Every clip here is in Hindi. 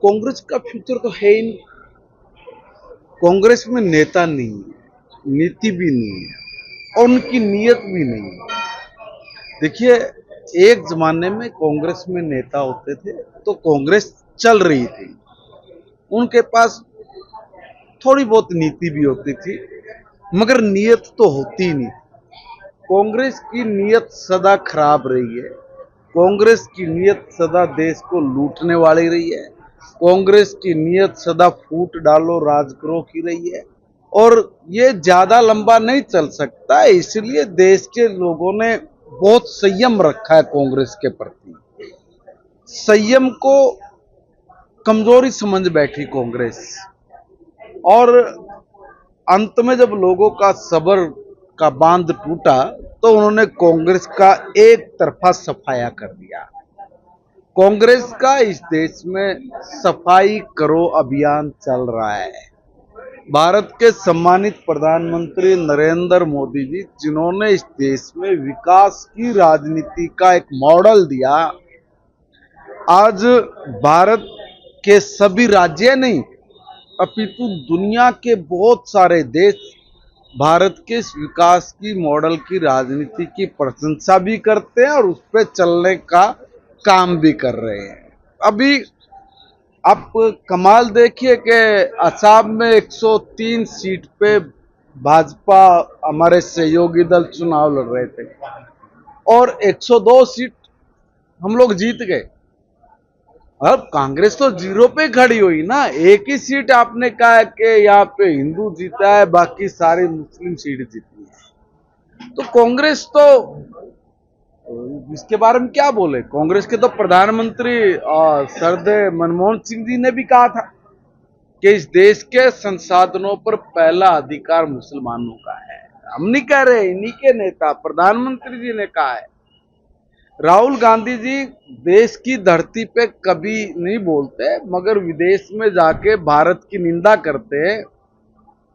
कांग्रेस का फ्यूचर तो है ही नहीं। कांग्रेस में नेता नहीं है, नीति भी नहीं है और उनकी नीयत भी नहीं है। देखिए, एक जमाने में कांग्रेस में नेता होते थे तो कांग्रेस चल रही थी, उनके पास थोड़ी बहुत नीति भी होती थी, मगर नीयत तो होती नहीं। कांग्रेस की नीयत सदा खराब रही है। कांग्रेस की नीयत सदा देश को लूटने वाली रही है। कांग्रेस की नीयत सदा फूट डालो राज करो की रही है और ये ज्यादा लंबा नहीं चल सकता है। इसलिए देश के लोगों ने बहुत संयम रखा है कांग्रेस के प्रति। संयम को कमजोरी समझ बैठी कांग्रेस और अंत में जब लोगों का सब्र का बांध टूटा तो उन्होंने कांग्रेस का एक तरफा सफाया कर दिया। कांग्रेस का इस देश में सफाई करो अभियान चल रहा है। भारत के सम्मानित प्रधानमंत्री नरेंद्र मोदी जी, जिन्होंने इस देश में विकास की राजनीति का एक मॉडल दिया, आज भारत के सभी राज्य नहीं अपितु दुनिया के बहुत सारे देश भारत के इस विकास की मॉडल की राजनीति की प्रशंसा भी करते हैं और उस पर चलने का काम भी कर रहे हैं। अभी आप कमाल देखिए कि असम में 103 सीट पे भाजपा हमारे सहयोगी दल चुनाव लड़ रहे थे और 102 सीट हम लोग जीत गए। अब कांग्रेस तो जीरो पे खड़ी हुई ना। एक ही सीट आपने कहा है कि यहाँ पे हिंदू जीता है, बाकी सारी मुस्लिम सीट जीती है। तो कांग्रेस तो इसके बारे में क्या बोले। कांग्रेस के तो प्रधानमंत्री सरदे मनमोहन सिंह जी ने भी कहा था कि इस देश के संसाधनों पर पहला अधिकार मुसलमानों का है। हम नहीं कह रहे, इन्हीं के नेता प्रधानमंत्री जी ने कहा है। राहुल गांधी जी देश की धरती पे कभी नहीं बोलते, मगर विदेश में जाके भारत की निंदा करते हैं,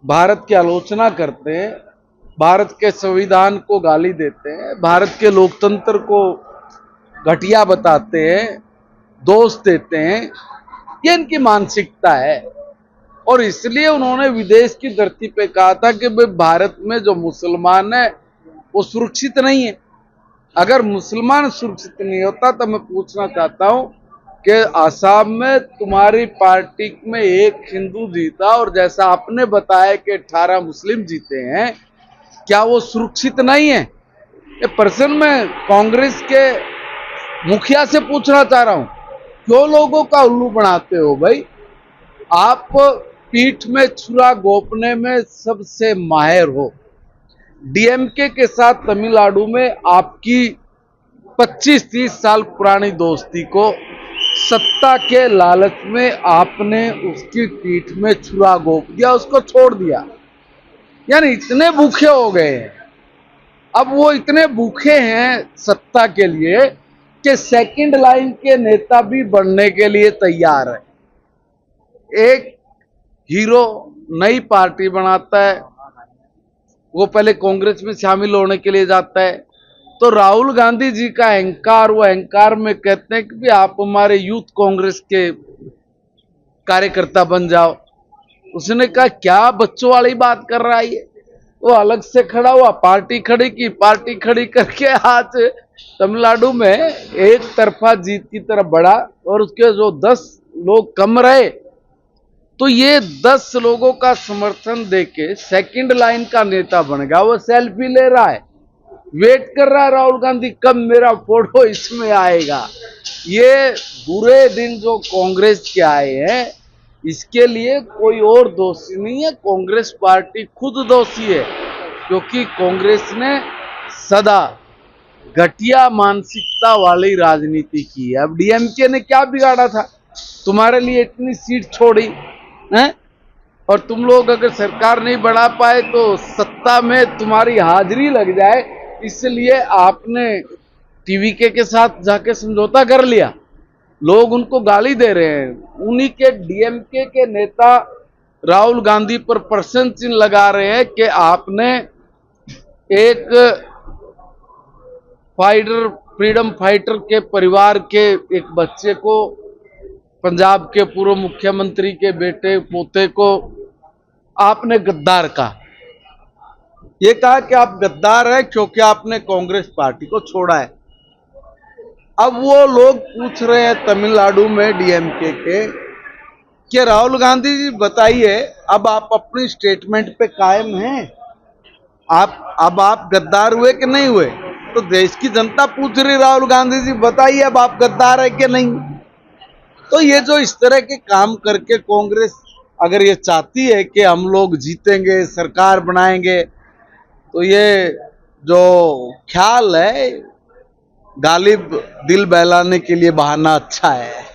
भारत की आलोचना करते हैं, भारत के संविधान को गाली देते हैं, भारत के लोकतंत्र को घटिया बताते हैं, दोष देते हैं। ये इनकी मानसिकता है और इसलिए उन्होंने विदेश की धरती पे कहा था कि भाई भारत में जो मुसलमान है वो सुरक्षित नहीं है। अगर मुसलमान सुरक्षित नहीं होता तो मैं पूछना चाहता हूं कि आसाम में तुम्हारी पार्टी में एक हिंदू जीता और जैसा आपने बताया कि 18 मुस्लिम जीते हैं, क्या वो सुरक्षित नहीं है? ये प्रश्न मैं कांग्रेस के मुखिया से पूछना चाह रहा हूं। क्यों लोगों का उल्लू बनाते हो भाई? आप पीठ में छुरा घोंपने में सबसे माहिर हो। डीएमके के साथ तमिलनाडु में आपकी 25-30 साल पुरानी दोस्ती को सत्ता के लालच में आपने उसकी पीठ में छुरा घोंप दिया, उसको छोड़ दिया। यानी इतने भूखे हो गए हैं, अब वो इतने भूखे हैं सत्ता के लिए कि सेकंड लाइन के नेता भी बनने के लिए तैयार है। एक हीरो नई पार्टी बनाता है, वो पहले कांग्रेस में शामिल होने के लिए जाता है, तो राहुल गांधी जी का अहंकार, वो अहंकार में कहते हैं कि भी आप हमारे यूथ कांग्रेस के कार्यकर्ता बन जाओ। उसने कहा क्या बच्चों वाली बात कर रहा है ये? वो अलग से खड़ा हुआ, पार्टी खड़ी की, पार्टी खड़ी करके आज तमिलनाडु में एक तरफा जीत की तरफ बढ़ा और उसके जो 10 लोग कम रहे, तो ये 10 लोगों का समर्थन देके सेकंड लाइन का नेता बन गया। वो सेल्फी ले रहा है, वेट कर रहा है राहुल गांधी कब मेरा फोटो इसमें आएगा। ये बुरे दिन जो कांग्रेस के आए हैं, इसके लिए कोई और दोषी नहीं है, कांग्रेस पार्टी खुद दोषी है, क्योंकि कांग्रेस ने सदा घटिया मानसिकता वाली राजनीति की है। अब डीएमके ने क्या बिगाड़ा था? तुम्हारे लिए इतनी सीट छोड़ी है और तुम लोग अगर सरकार नहीं बढ़ा पाए तो सत्ता में तुम्हारी हाजिरी लग जाए, इसलिए आपने टीवीके के साथ जाके समझौता कर लिया। लोग उनको गाली दे रहे हैं। उन्हीं के डीएमके के नेता राहुल गांधी पर प्रश्न चिन्ह लगा रहे हैं कि आपने एक फाइटर, फ्रीडम फाइटर के परिवार के एक बच्चे को पंजाब के पूर्व मुख्यमंत्री के बेटे पोते को आपने गद्दार कहा। ये कहा कि आप गद्दार हैं क्योंकि आपने कांग्रेस पार्टी को छोड़ा है। अब वो लोग पूछ रहे हैं तमिलनाडु में डीएमके के कि राहुल गांधी जी बताइए, अब आप अपनी स्टेटमेंट पे कायम हैं? आप गद्दार हुए कि नहीं हुए? तो देश की जनता पूछ रही राहुल गांधी जी बताइए, अब आप गद्दार है कि नहीं? तो ये जो इस तरह के काम करके कांग्रेस अगर ये चाहती है कि हम लोग जीतेंगे, सरकार बनाएंगे, तो ये जो ख्याल है गालिब दिल बहलाने के लिए बहाना अच्छा है।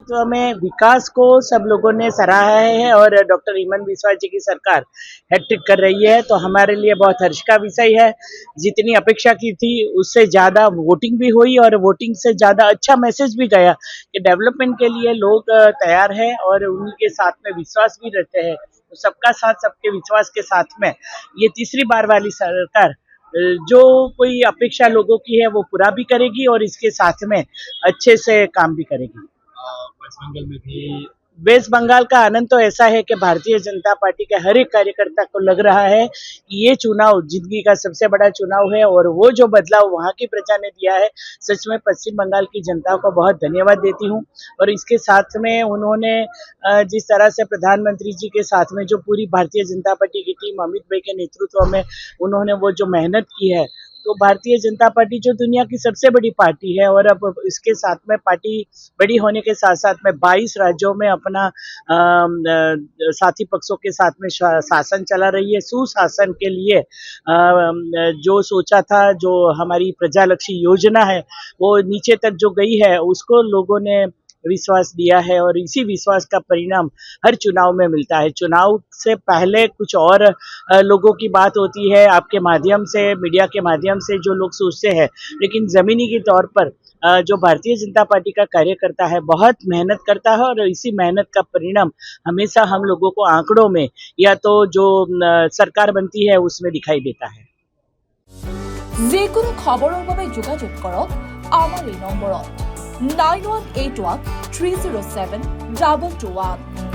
तो हमें विकास को सब लोगों ने सराहा है और डॉक्टर हिमंत बिस्वा जी की सरकार हैट्रिक कर रही है, तो हमारे लिए बहुत हर्ष का विषय है। जितनी अपेक्षा की थी उससे ज़्यादा वोटिंग भी हुई और वोटिंग से ज़्यादा अच्छा मैसेज भी गया कि डेवलपमेंट के लिए लोग तैयार हैं और उनके साथ में विश्वास भी रहते हैं। तो सबका साथ सबके विश्वास के साथ में ये तीसरी बार वाली सरकार जो कोई अपेक्षा लोगों की है वो पूरा भी करेगी और इसके साथ में अच्छे से काम भी करेगी। वेस्ट बंगाल में भी वेस्ट बंगाल का आनंद तो ऐसा है कि भारतीय जनता पार्टी के हर एक कार्यकर्ता को लग रहा है कि ये चुनाव जिंदगी का सबसे बड़ा चुनाव है और वो जो बदलाव वहाँ की प्रजा ने दिया है, सच में पश्चिम बंगाल की जनता को बहुत धन्यवाद देती हूँ। और इसके साथ में उन्होंने जिस तरह से प्रधानमंत्री जी के साथ में जो पूरी भारतीय जनता पार्टी की टीम अमित भाई के नेतृत्व में उन्होंने वो जो मेहनत की है, तो भारतीय जनता पार्टी जो दुनिया की सबसे बड़ी पार्टी है और अब इसके साथ में पार्टी बड़ी होने के साथ साथ में 22 राज्यों में अपना साथी पक्षों के साथ में शासन चला रही है। सुशासन के लिए जो सोचा था, जो हमारी प्रजालक्षी योजना है वो नीचे तक जो गई है उसको लोगों ने विश्वास दिया है और इसी विश्वास का परिणाम हर चुनाव में मिलता है। चुनाव से पहले कुछ और लोगों की बात होती है, आपके माध्यम से, मीडिया के माध्यम से जो लोग सोचते हैं, लेकिन ज़मीनी के तौर पर जो भारतीय जनता पार्टी का कार्यकर्ता है बहुत मेहनत करता है और इसी मेहनत का परिणाम हमेशा हम लोगों को आंकड़ों में या तो जो सरकार बनती है उसमें दिखाई देता है। যিকোনো খবৰৰ বাবে যোগাযোগ কৰক আমাৰ এই নম্বৰত 9181 307 221।